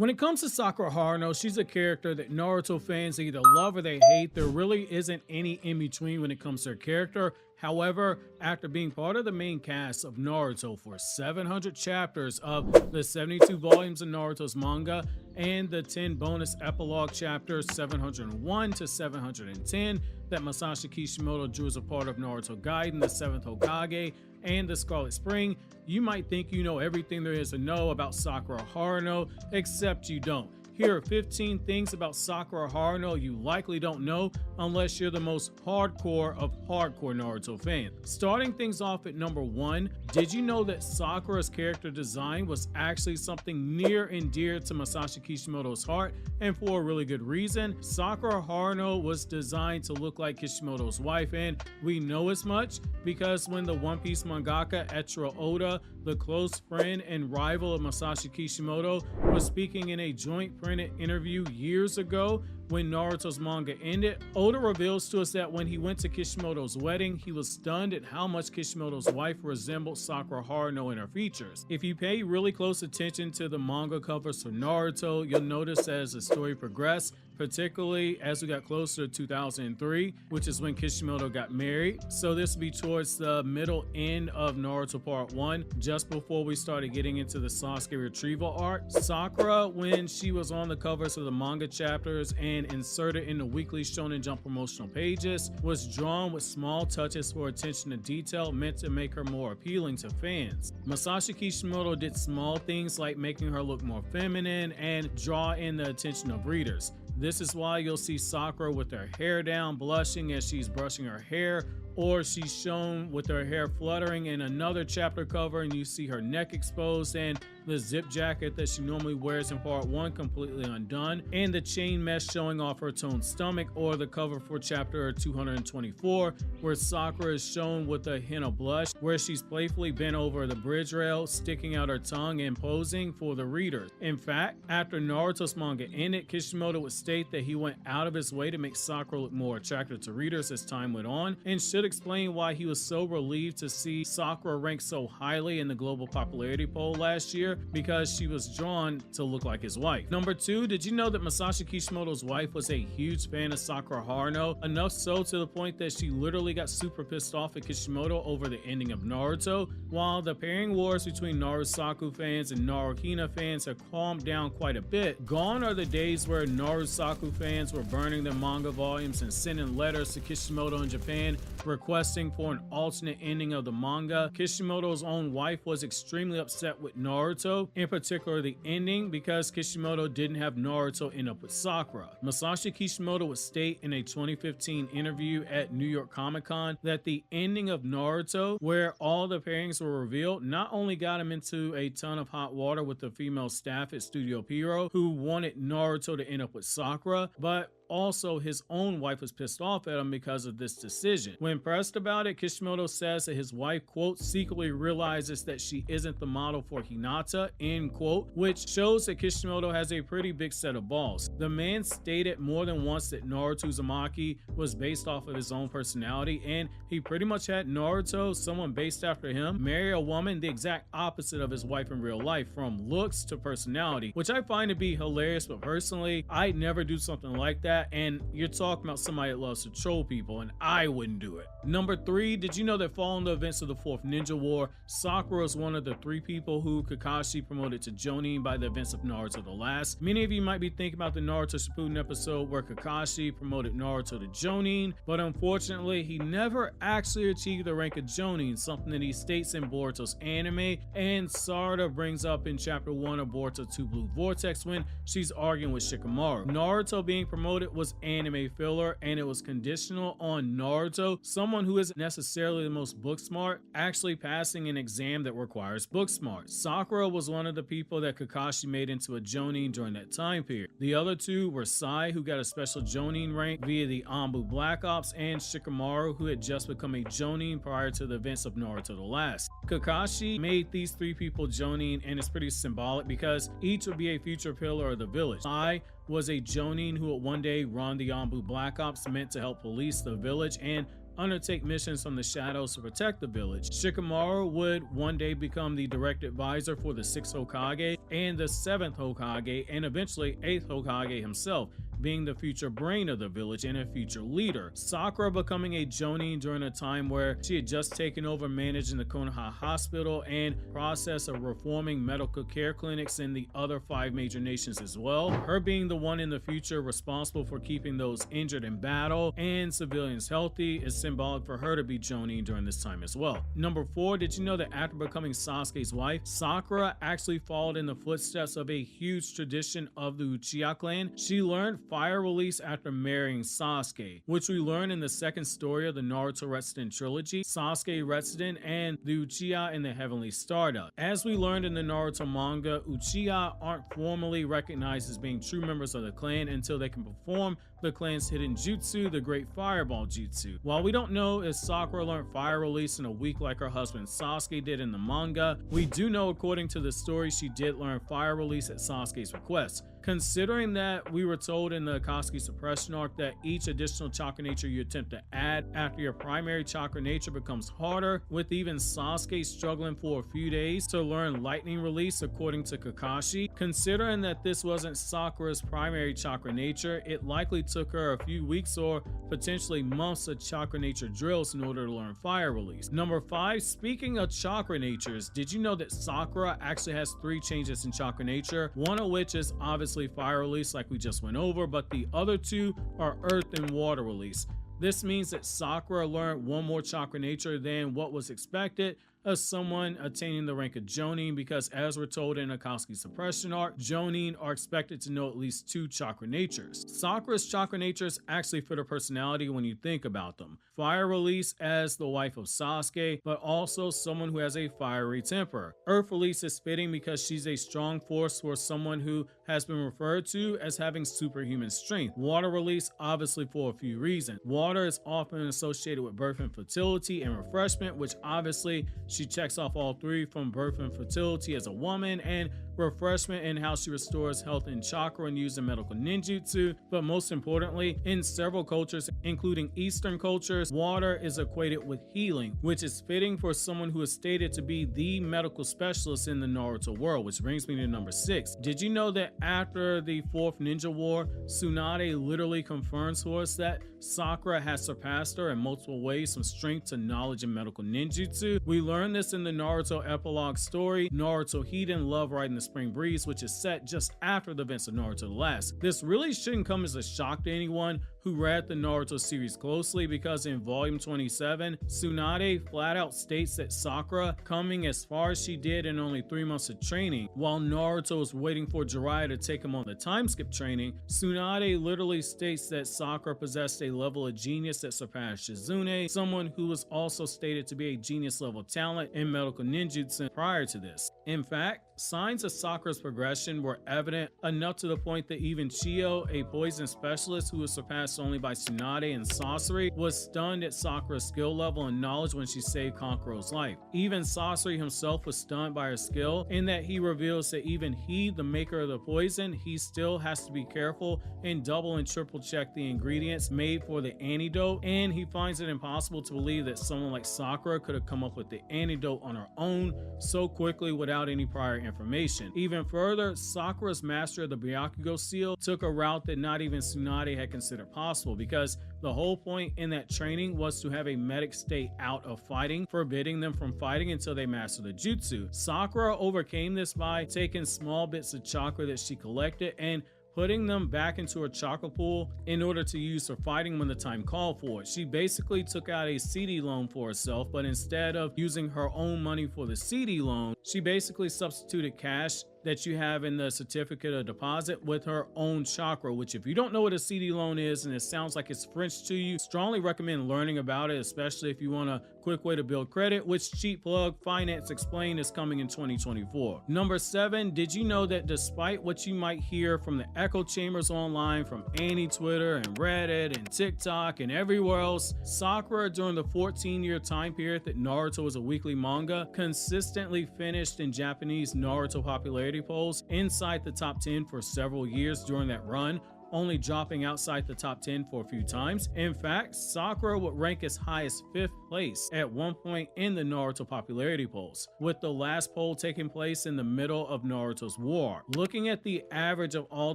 When it comes to Sakura Haruno, she's a character that Naruto fans either love or they hate. There really isn't any in between when it comes to her character. However, after being part of the main cast of Naruto for 700 chapters of the 72 volumes of Naruto's manga and the 10 bonus epilogue chapters 701 to 710 that Masashi Kishimoto drew as a part of Naruto Gaiden, the 7th Hokage, and the Scarlet Spring, you might think you know everything there is to know about Sakura Haruno, except you don't. Here are 15 things about Sakura Haruno you likely don't know unless you're the most hardcore of hardcore Naruto fans. Starting things off at number 1, did you know that Sakura's character design was actually something near and dear to Masashi Kishimoto's heart, and for a really good reason? Sakura Haruno was designed to look like Kishimoto's wife, and we know as much because when the One Piece mangaka Eiichiro Oda, the close friend and rival of Masashi Kishimoto, was speaking in a joint printed interview years ago when Naruto's manga ended, Oda reveals to us that when he went to Kishimoto's wedding, he was stunned at how much Kishimoto's wife resembled Sakura Haruno in her features. If you pay really close attention to the manga covers for Naruto, you'll notice that as the story progressed, particularly as we got closer to 2003, which is when Kishimoto got married. So this will be towards the middle end of Naruto Part 1, just before we started getting into the Sasuke retrieval arc. Sakura, when she was on the covers of the manga chapters and inserted in the weekly Shonen Jump promotional pages, was drawn with small touches for attention to detail meant to make her more appealing to fans. Masashi Kishimoto did small things like making her look more feminine and draw in the attention of readers. This is why you'll see Sakura with her hair down, blushing as she's brushing her hair, or she's shown with her hair fluttering in another chapter cover and you see her neck exposed and the zip jacket that she normally wears in part 1 completely undone, and the chain mesh showing off her toned stomach, or the cover for chapter 224 where Sakura is shown with a hint of blush where she's playfully bent over the bridge rail, sticking out her tongue and posing for the readers. In fact, after Naruto's manga ended, Kishimoto would state that he went out of his way to make Sakura look more attractive to readers as time went on, and should explain why he was so relieved to see Sakura ranked so highly in the global popularity poll last year, because she was drawn to look like his wife. Number 2, did you know that Masashi Kishimoto's wife was a huge fan of Sakura Haruno, enough so to the point that she literally got super pissed off at Kishimoto over the ending of Naruto? While the pairing wars between Narusaku fans and Naruhina fans have calmed down quite a bit, gone are the days where Narusaku fans were burning their manga volumes and sending letters to Kishimoto in Japan requesting for an alternate ending of the manga. Kishimoto's own wife was extremely upset with Naruto, in particular the ending, because Kishimoto didn't have Naruto end up with Sakura. Masashi Kishimoto would state in a 2015 interview at New York Comic Con that the ending of Naruto, where all the pairings were revealed, not only got him into a ton of hot water with the female staff at Studio Pierrot who wanted Naruto to end up with Sakura, but also his own wife was pissed off at him because of this decision. When pressed about it, Kishimoto says that his wife, quote, secretly realizes that she isn't the model for Hinata, end quote, which shows that Kishimoto has a pretty big set of balls. The man stated more than once that Naruto Uzumaki was based off of his own personality, and he pretty much had Naruto, someone based after him, marry a woman the exact opposite of his wife in real life, from looks to personality, which I find to be hilarious, but personally, I'd never do something like that. And you're talking about somebody that loves to troll people, and I wouldn't do it. Number 3, did you know that following the events of the 4th Ninja War, Sakura is one of the 3 people who Kakashi promoted to Jonin by the events of Naruto the Last? Many of you might be thinking about the Naruto Shippuden episode where Kakashi promoted Naruto to Jonin, but unfortunately he never actually achieved the rank of Jonin, something that he states in Boruto's anime, and Sarada brings up in chapter 1 of Boruto 2 Blue Vortex when she's arguing with Shikamaru. Naruto being promoted was anime filler, and it was conditional on Naruto, someone who isn't necessarily the most book smart, actually passing an exam that requires book smart. Sakura was one of the people that Kakashi made into a Jonin during that time period. The other 2 were Sai, who got a special Jonin rank via the Anbu Black Ops, and Shikamaru, who had just become a Jonin prior to the events of Naruto the Last. Kakashi made these 3 people Jonin, and it's pretty symbolic because each would be a future pillar of the village. Sai was a Jonin who would one day run the Anbu Black Ops, meant to help police the village, and undertake missions from the shadows to protect the village. Shikamaru would one day become the direct advisor for the 6th Hokage and the 7th Hokage, and eventually 8th Hokage himself, being the future brain of the village and a future leader. Sakura becoming a jonin during a time where she had just taken over managing the Konoha Hospital and process of reforming medical care clinics in the other 5 major nations as well. Her being the one in the future responsible for keeping those injured in battle and civilians healthy is symbolic for her to be jonin during this time as well. Number 4, did you know that after becoming Sasuke's wife, Sakura actually followed in the footsteps of a huge tradition of the Uchiha clan? She learned fire release after marrying Sasuke, which we learn in the second story of the Naruto Retsuden trilogy, Sasuke Retsuden and the Uchiha in the Heavenly Stardust. As we learned in the Naruto manga, Uchiha aren't formally recognized as being true members of the clan until they can perform the clan's hidden jutsu, the Great Fireball Jutsu. While we don't know if Sakura learned fire release in a week like her husband Sasuke did in the manga, we do know according to the story she did learn fire release at Sasuke's request. Considering that we were told in the Akatsuki suppression arc that each additional chakra nature you attempt to add after your primary chakra nature becomes harder, with even Sasuke struggling for a few days to learn lightning release according to Kakashi. Considering that this wasn't Sakura's primary chakra nature, it likely took her a few weeks or potentially months of chakra nature drills in order to learn fire release. Number 5, speaking of chakra natures, did you know that Sakura actually has 3 changes in chakra nature, one of which is obviously fire release like we just went over, but the other 2 are earth and water release. This means that Sakura learned one more chakra nature than what was expected of someone attaining the rank of jonin, because as we're told in Akatsuki suppression arc, jonin are expected to know at least 2 chakra natures. Sakura's chakra natures actually fit her personality when you think about them. Fire release as the wife of Sasuke, but also someone who has a fiery temper. Earth release is fitting because she's a strong force for someone who has been referred to as having superhuman strength. Water release obviously for a few reasons. Water is often associated with birth and fertility and refreshment, which obviously she checks off all 3 from birth and fertility as a woman, and refreshment in how she restores health and chakra and using medical ninjutsu. But most importantly, in several cultures, including Eastern cultures, water is equated with healing, which is fitting for someone who is stated to be the medical specialist in the Naruto world, which brings me to number 6. Did you know that after the 4th Ninja War, Tsunade literally confirms for us that Sakura has surpassed her in multiple ways from strength to knowledge and medical ninjutsu? We learn this in the Naruto epilogue story, Naruto Hiden Love Riding the Spring Breeze, which is set just after the events of Naruto the Last. This really shouldn't come as a shock to anyone who read the Naruto series closely, because in volume 27, Tsunade flat out states that Sakura, coming as far as she did in only 3 months of training, while Naruto was waiting for Jiraiya to take him on the time skip training, Tsunade literally states that Sakura possessed a level of genius that surpassed Shizune, someone who was also stated to be a genius level talent in medical ninjutsu prior to this. In fact, signs of Sakura's progression were evident enough to the point that even Chiyo, a poison specialist who was surpassed only by Tsunade in sorcery, was stunned at Sakura's skill level and knowledge when she saved Kankuro's life. Even Sasori himself was stunned by her skill, in that he reveals that even he, the maker of the poison, he still has to be careful and double and triple check the ingredients made for the antidote, and he finds it impossible to believe that someone like Sakura could have come up with the antidote on her own so quickly without any prior information. Even further, Sakura's master of the Byakugo seal took a route that not even Tsunade had considered possible, because the whole point in that training was to have a medic stay out of fighting, forbidding them from fighting until they master the jutsu. Sakura overcame this by taking small bits of chakra that she collected and putting them back into her chakra pool in order to use for fighting when the time called for it. She basically took out a CD loan for herself, but instead of using her own money for the CD loan, she basically substituted cash that you have in the certificate of deposit with her own chakra, which if you don't know what a CD loan is and it sounds like it's French to you, strongly recommend learning about it, especially if you want a quick way to build credit, which cheap plug Finance Explained is coming in 2024. Number 7, did you know that despite what you might hear from the echo chambers online, from Annie Twitter and Reddit and TikTok and everywhere else, Sakura during the 14-year time period that Naruto was a weekly manga consistently finished in Japanese Naruto popularity polls inside the top 10 for several years during that run, only dropping outside the top 10 for a few times. In fact, Sakura would rank as high as 5th place at one point in the Naruto popularity polls, with the last poll taking place in the middle of Naruto's war. Looking at the average of all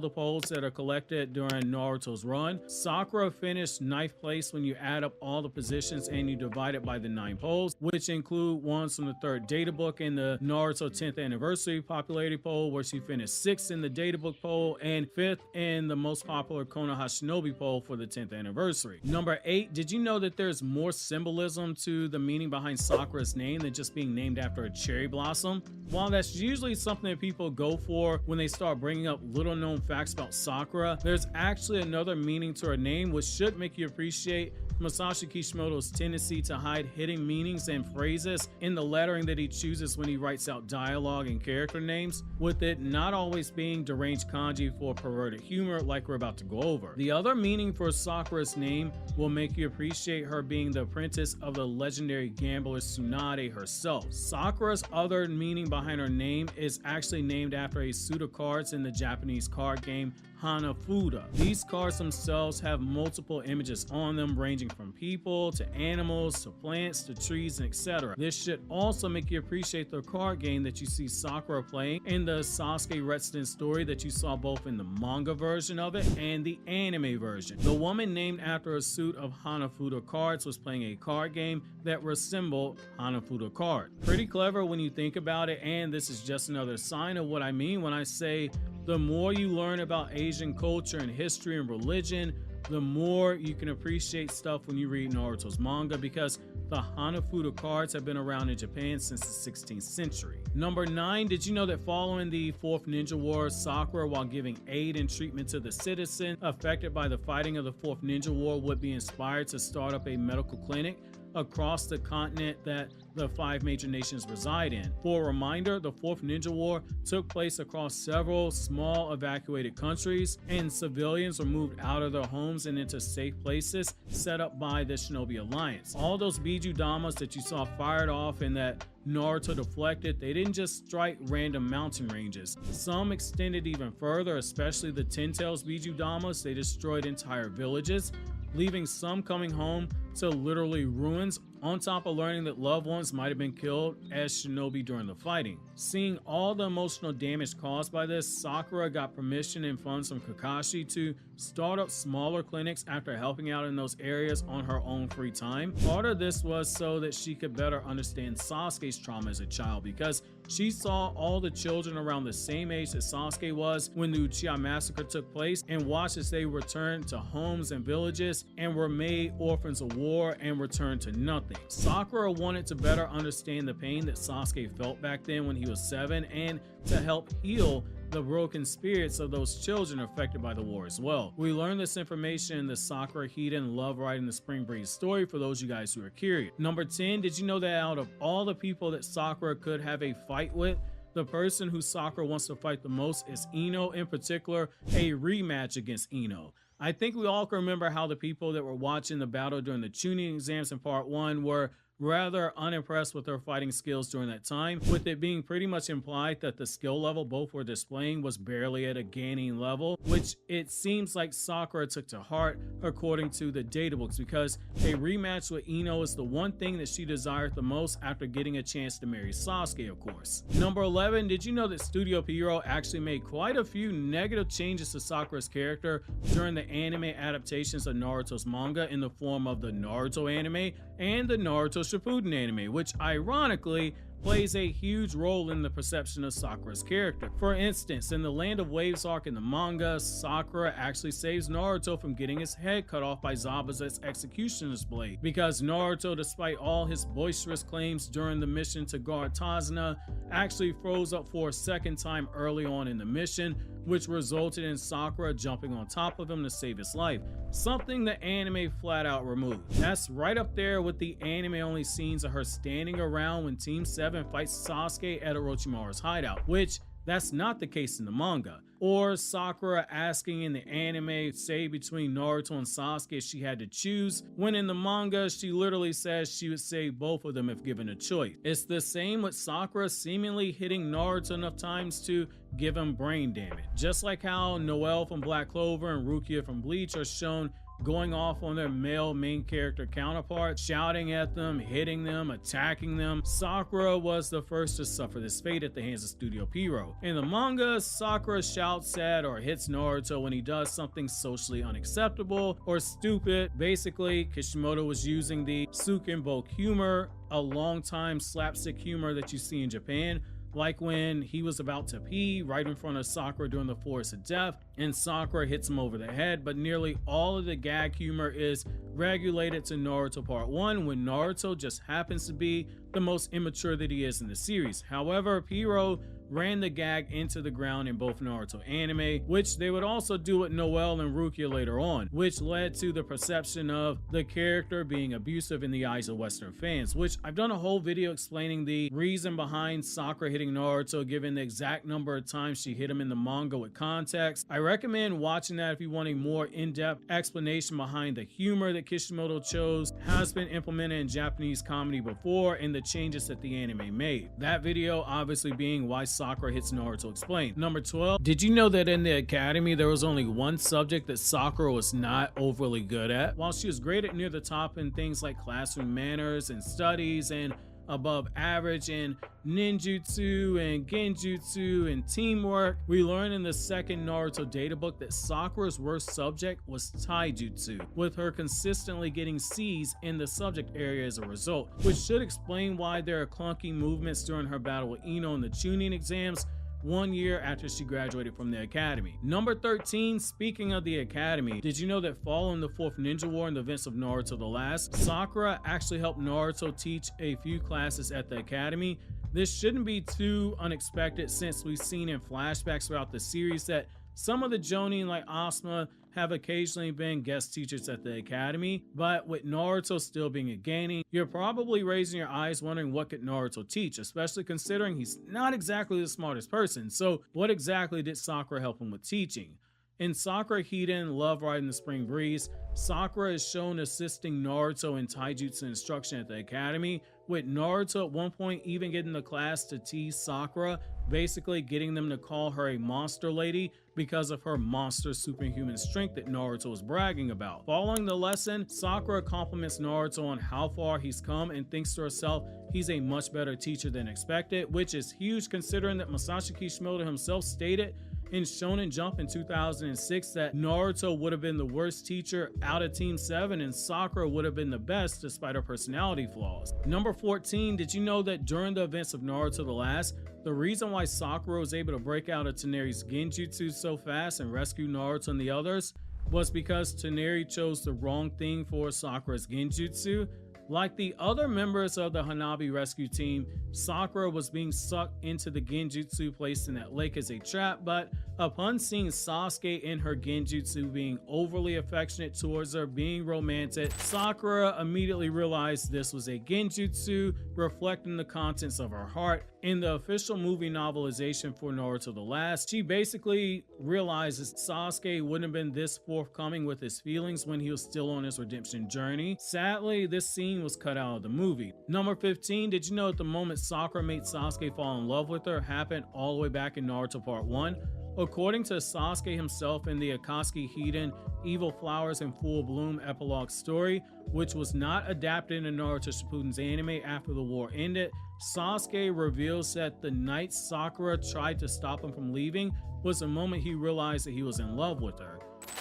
the polls that are collected during Naruto's run, Sakura finished 9th place when you add up all the positions and you divide it by the 9 polls, which include ones from the 3rd data book in the Naruto 10th anniversary popularity poll, where she finished 6th in the data book poll and 5th in the most popular Konoha Shinobi poll for the 10th anniversary. Number 8, did you know that there's more symbolism to the meaning behind Sakura's name than just being named after a cherry blossom? While that's usually something that people go for when they start bringing up little known facts about Sakura, there's actually another meaning to her name which should make you appreciate Masashi Kishimoto's tendency to hide hidden meanings and phrases in the lettering that he chooses when he writes out dialogue and character names, with it not always being deranged kanji for perverted humor like we're about to go over. The other meaning for Sakura's name will make you appreciate her being the apprentice of the legendary gambler Tsunade herself. Sakura's other meaning behind her name is actually named after a suit of cards in the Japanese card game Hanafuda. These cards themselves have multiple images on them, ranging from people to animals to plants to trees and etc. This should also make you appreciate the card game that you see Sakura playing in the Sasuke Uchiha story that you saw both in the manga version of it and the anime version. The woman named after a suit of Hanafuda cards was playing a card game that resembled Hanafuda card. Pretty clever when you think about it, and this is just another sign of what I mean when I say the more you learn about Asian culture and history and religion, the more you can appreciate stuff when you read Naruto's manga, because the Hanafuda cards have been around in Japan since the 16th century. Number 9, did you know that following the 4th Ninja War, Sakura, while giving aid and treatment to the citizen affected by the fighting of the 4th Ninja War, would be inspired to start up a medical clinic across the continent that the 5 major nations reside in. For a reminder, the 4th Ninja War took place across several small evacuated countries, and civilians were moved out of their homes and into safe places set up by the Shinobi Alliance. All those Biju Damas that you saw fired off and that Naruto deflected, they didn't just strike random mountain ranges. Some extended even further, especially the Ten Tails Biju Damas. They destroyed entire villages, leaving some coming home to literally ruins, on top of learning that loved ones might have been killed as shinobi during the fighting. Seeing all the emotional damage caused by this, Sakura got permission and funds from Kakashi to start up smaller clinics after helping out in those areas on her own free time. Part of this was so that she could better understand Sasuke's trauma as a child, because she saw all the children around the same age that Sasuke was when the Uchiha massacre took place, and watched as they returned to homes and villages and were made orphans of war and returned to nothing. Sakura wanted to better understand the pain that Sasuke felt back then when he was 7, and to help heal the broken spirits of those children affected by the war as well. We learned this information in the Sakura Hiden Love Riding the Spring Breeze story, for those of you guys who are curious. Number 10, did you know that out of all the people that Sakura could have a fight with, the person who Sakura wants to fight the most is Ino, in particular a rematch against Ino. I think we all can remember how the people that were watching the battle during the tuning exams in part 1 were rather unimpressed with her fighting skills during that time, with it being pretty much implied that the skill level both were displaying was barely at a gaining level, which it seems like Sakura took to heart according to the databooks, because a rematch with Ino is the one thing that she desired the most after getting a chance to marry Sasuke, of course. Number 11, did you know that Studio Pierrot actually made quite a few negative changes to Sakura's character during the anime adaptations of Naruto's manga in the form of the Naruto anime and the Naruto Shippuden anime, which ironically plays a huge role in the perception of Sakura's character. For instance, in the Land of Waves arc in the manga, Sakura actually saves Naruto from getting his head cut off by Zabuza's executioner's blade, because Naruto, despite all his boisterous claims during the mission to guard Tazuna, actually froze up for a second time early on in the mission, which resulted in Sakura jumping on top of him to save his life, something the anime flat out removed. That's right up there with the anime only scenes of her standing around when Team 7 fights Sasuke at Orochimaru's hideout, which That's not the case in the manga. Or Sakura asking in the anime, say between Naruto and Sasuke, she had to choose, when in the manga she literally says she would save both of them if given a choice. It's the same with Sakura seemingly hitting Naruto enough times to give him brain damage. Just like how Noelle from Black Clover and Rukia from Bleach are shown going off on their male main character counterparts, shouting at them, hitting them, attacking them. Sakura was the first to suffer this fate at the hands of Studio Pierrot. In the manga, Sakura shouts at or hits Naruto when he does something socially unacceptable or stupid. Basically, Kishimoto was using the Sukenboku humor, a long-time slapstick humor that you see in Japan, like when he was about to pee right in front of Sakura during the Forest of Death and Sakura hits him over the head, but nearly all of the gag humor is regulated to Naruto Part 1 when Naruto just happens to be the most immature that he is in the series. However, Pierrot ran the gag into the ground in both Naruto anime, which they would also do with Noelle and Rukia later on, which led to the perception of the character being abusive in the eyes of Western fans, which I've done a whole video explaining the reason behind Sakura hitting Naruto, given the exact number of times she hit him in the manga with context. I recommend watching that if you want a more in-depth explanation behind the humor that Kishimoto chose, has been implemented in Japanese comedy before, and the changes that the anime made. That video obviously being why Sakura hits Naruto explained. Number 12, did you know that in the academy there was only one subject that Sakura was not overly good at? While she was great at near the top in things like classroom manners and studies and above average in ninjutsu and genjutsu and teamwork, we learn in the second Naruto databook that Sakura's worst subject was taijutsu, with her consistently getting C's in the subject area as a result, which should explain why there are clunky movements during her battle with Ino in the Chunin exams 1 year after she graduated from the academy. Number 13, speaking of the academy, did you know that following the 4th Ninja War and the events of Naruto the Last, Sakura actually helped Naruto teach a few classes at the academy? This shouldn't be too unexpected since we've seen in flashbacks throughout the series that some of the Jonin like Asuma have occasionally been guest teachers at the academy, but with Naruto still being a genin, you're probably raising your eyes wondering what could Naruto teach, especially considering he's not exactly the smartest person. So what exactly did Sakura help him with teaching? In Sakura Hiden, Love Riding the Spring Breeze, Sakura is shown assisting Naruto in taijutsu instruction at the academy, with Naruto at one point even getting the class to tease Sakura, basically getting them to call her a monster lady because of her monster superhuman strength that Naruto was bragging about. Following the lesson, Sakura compliments Naruto on how far he's come and thinks to herself he's a much better teacher than expected, which is huge considering that Masashi Kishimoto himself stated in Shonen Jump in 2006 that Naruto would have been the worst teacher out of Team 7 and Sakura would have been the best despite her personality flaws. Number 14, did you know that during the events of Naruto the Last, the reason why Sakura was able to break out of Tsunade's Genjutsu so fast and rescue Naruto and the others was because Tsunade chose the wrong thing for Sakura's Genjutsu? Like the other members of the Hanabi rescue team, Sakura was being sucked into the Genjutsu placed in that lake as a trap, but upon seeing Sasuke in her Genjutsu being overly affectionate towards her, being romantic, Sakura immediately realized this was a Genjutsu, reflecting the contents of her heart. In the official movie novelization for Naruto the Last, she basically realizes Sasuke wouldn't have been this forthcoming with his feelings when he was still on his redemption journey. Sadly, this scene was cut out of the movie. Number 15, did you know at the moment Sakura made Sasuke fall in love with her happened all the way back in Naruto Part 1? According to Sasuke himself in the Akatsuki Hiden Evil Flowers in Full Bloom epilogue story, which was not adapted in Naruto Shippuden's anime after the war ended, Sasuke reveals that the night Sakura tried to stop him from leaving was the moment he realized that he was in love with her,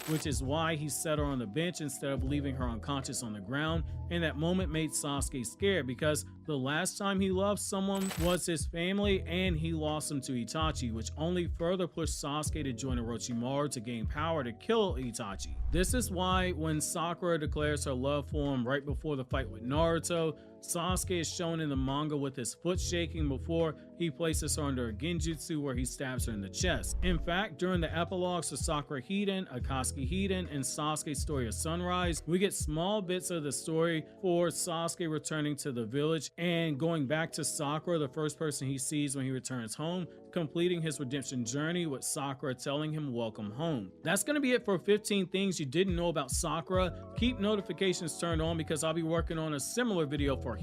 which is why he set her on the bench instead of leaving her unconscious on the ground, and that moment made Sasuke scared because the last time he loved someone was his family and he lost him to Itachi, which only further pushed Sasuke to join Orochimaru to gain power to kill Itachi. This is why when Sakura declares her love for him right before the fight with Naruto, Sasuke is shown in the manga with his foot shaking before he places her under a Genjutsu where he stabs her in the chest. In fact, during the epilogues of Sakura Hiden, Akatsuki Sasuke Hiden and Sasuke's story of Sunrise. We get small bits of the story for Sasuke returning to the village and going back to Sakura, the first person he sees when he returns home, completing his redemption journey with Sakura telling him welcome home. That's going to be it for 15 things you didn't know about Sakura. Keep notifications turned on because I'll be working on a similar video for